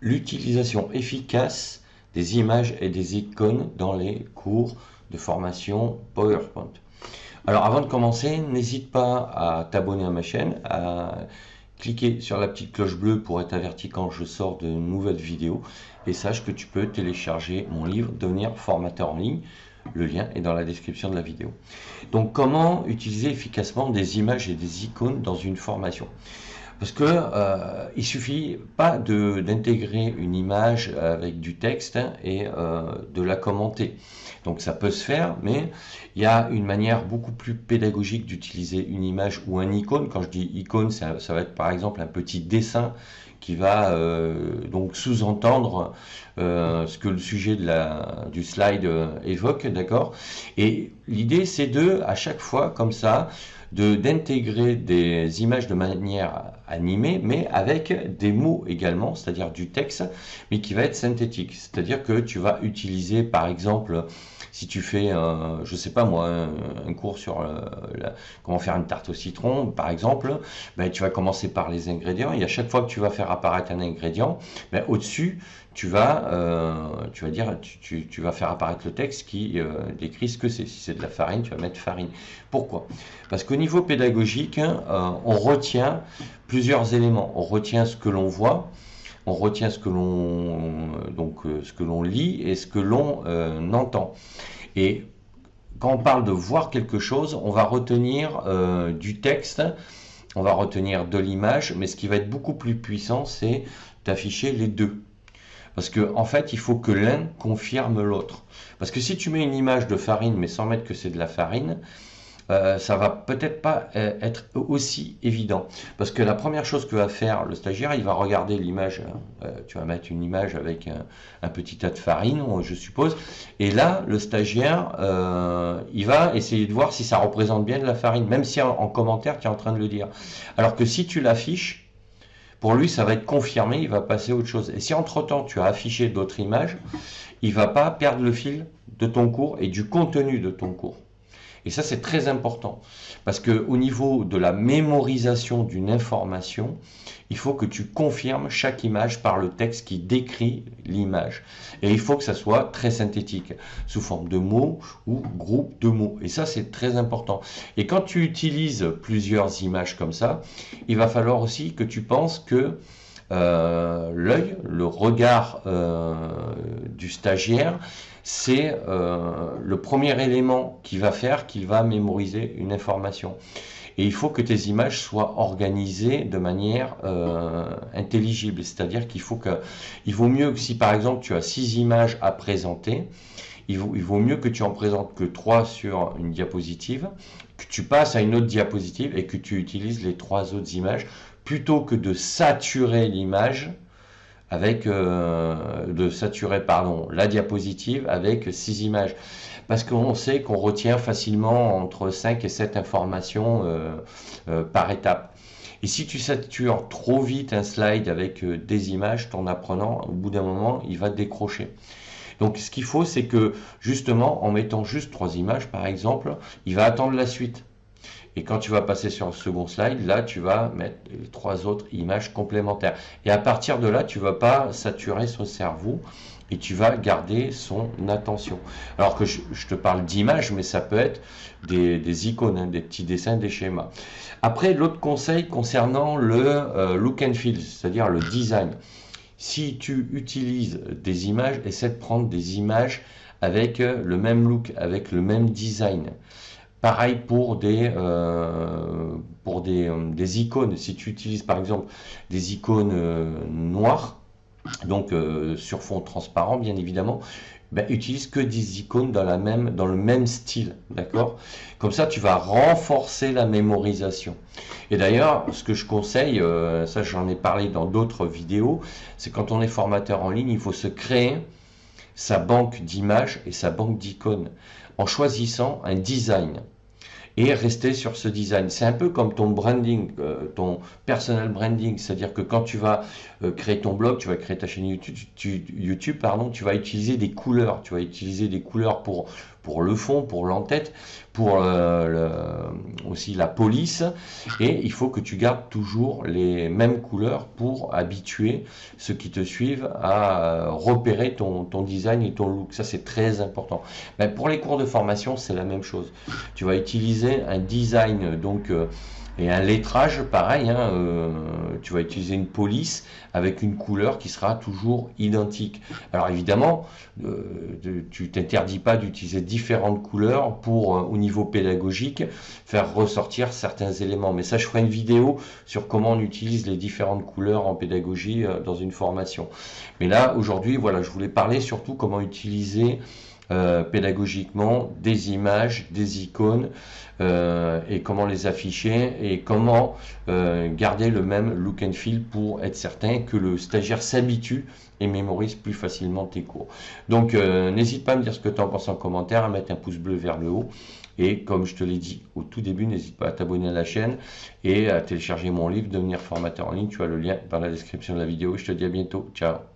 l'utilisation efficace des images et des icônes dans les cours de formation PowerPoint. Alors avant de commencer, n'hésite pas à t'abonner à ma chaîne, à cliquer sur la petite cloche bleue pour être averti quand je sors de nouvelles vidéos et sache que tu peux télécharger mon livre Devenir formateur en ligne. Le lien est dans la description de la vidéo. Donc comment utiliser efficacement des images et des icônes dans une formation? Parce que il suffit pas d'intégrer une image avec du texte et de la commenter. Donc ça peut se faire, mais il y a une manière beaucoup plus pédagogique d'utiliser une image ou un icône. Quand je dis icône, ça va être par exemple un petit dessin qui va donc sous-entendre ce que le sujet du slide évoque, d'accord? Et l'idée, c'est à chaque fois, comme ça, d'intégrer des images de manière animée, mais avec des mots également, c'est-à-dire du texte, mais qui va être synthétique. C'est-à-dire que tu vas utiliser, par exemple, si tu fais, je sais pas moi, un cours sur comment faire une tarte au citron, par exemple, ben, tu vas commencer par les ingrédients, et à chaque fois que tu vas faire apparaître un ingrédient, ben, au-dessus, tu vas faire apparaître le texte qui décrit ce que c'est. Si c'est de la farine, tu vas mettre farine. Pourquoi? Parce qu'au niveau pédagogique, on retient plusieurs éléments. On retient ce que l'on voit, on retient ce que l'on lit et ce que l'on entend. Et quand on parle de voir quelque chose, on va retenir du texte, on va retenir de l'image, mais ce qui va être beaucoup plus puissant, c'est d'afficher les deux. Parce que en fait, il faut que l'un confirme l'autre. Parce que si tu mets une image de farine, mais sans mettre que c'est de la farine, ça va peut-être pas être aussi évident. Parce que la première chose que va faire le stagiaire, il va regarder l'image. Tu vas mettre une image avec un petit tas de farine, je suppose. Et là, le stagiaire, il va essayer de voir si ça représente bien de la farine, même si en commentaire, tu es en train de le dire. Alors que si tu l'affiches, pour lui, ça va être confirmé, il va passer à autre chose. Et si entre-temps, tu as affiché d'autres images, il ne va pas perdre le fil de ton cours et du contenu de ton cours. Et ça, c'est très important. Parce qu'au niveau de la mémorisation d'une information, il faut que tu confirmes chaque image par le texte qui décrit l'image. Et il faut que ça soit très synthétique, sous forme de mots ou groupe de mots. Et ça, c'est très important. Et quand tu utilises plusieurs images comme ça, il va falloir aussi que tu penses que l'œil, le regard du stagiaire, c'est le premier élément qui va faire qu'il va mémoriser une information. Et il faut que tes images soient organisées de manière intelligible. C'est-à-dire qu'il vaut mieux que si par exemple tu as 6 images à présenter, il vaut mieux que tu en présentes que 3 sur une diapositive, que tu passes à une autre diapositive et que tu utilises les 3 autres images plutôt que de saturer l'image la diapositive avec 6 images. Parce qu'on sait qu'on retient facilement entre 5 et 7 informations par étape. Et si tu satures trop vite un slide avec des images, ton apprenant, au bout d'un moment, il va décrocher. Donc ce qu'il faut, c'est que justement, en mettant juste 3 images, par exemple, il va attendre la suite. Et quand tu vas passer sur le second slide, là, tu vas mettre les 3 autres images complémentaires. Et à partir de là, tu ne vas pas saturer son cerveau et tu vas garder son attention. Alors que je te parle d'images, mais ça peut être des icônes, hein, des petits dessins, des schémas. Après, l'autre conseil concernant le look and feel, c'est-à-dire le design. Si tu utilises des images, essaie de prendre des images avec le même look, avec le même design. Pareil pour des icônes. Si tu utilises par exemple des icônes noires, donc sur fond transparent bien évidemment, ben, utilise que des icônes dans le même style, d'accord? Comme ça, tu vas renforcer la mémorisation. Et d'ailleurs, ce que je conseille, ça j'en ai parlé dans d'autres vidéos, c'est quand on est formateur en ligne, il faut se créer sa banque d'images et sa banque d'icônes en choisissant un design et rester sur ce design. C'est un peu comme ton branding, ton personal branding, c'est-à-dire que quand tu vas créer ton blog, tu vas créer ta chaîne YouTube, tu vas utiliser des couleurs, pour pour le fond, pour l'entête, pour aussi la police. Et il faut que tu gardes toujours les mêmes couleurs pour habituer ceux qui te suivent à repérer ton design et ton look. Ça, c'est très important. Ben, pour les cours de formation, c'est la même chose. Tu vas utiliser un design donc et un lettrage, pareil, hein, tu vas utiliser une police avec une couleur qui sera toujours identique. Alors évidemment, tu t'interdis pas d'utiliser différentes couleurs pour, au niveau pédagogique, faire ressortir certains éléments. Mais ça, je ferai une vidéo sur comment on utilise les différentes couleurs en pédagogie dans une formation. Mais là, aujourd'hui, voilà, je voulais parler surtout comment utiliser pédagogiquement des images, des icônes et comment les afficher et comment garder le même look and feel pour être certain que le stagiaire s'habitue et mémorise plus facilement tes cours. Donc n'hésite pas à me dire ce que tu en penses en commentaire, à mettre un pouce bleu vers le haut et comme je te l'ai dit au tout début, n'hésite pas à t'abonner à la chaîne et à télécharger mon livre Devenir formateur en ligne. Tu as le lien dans la description de la vidéo. Je te dis à bientôt. Ciao.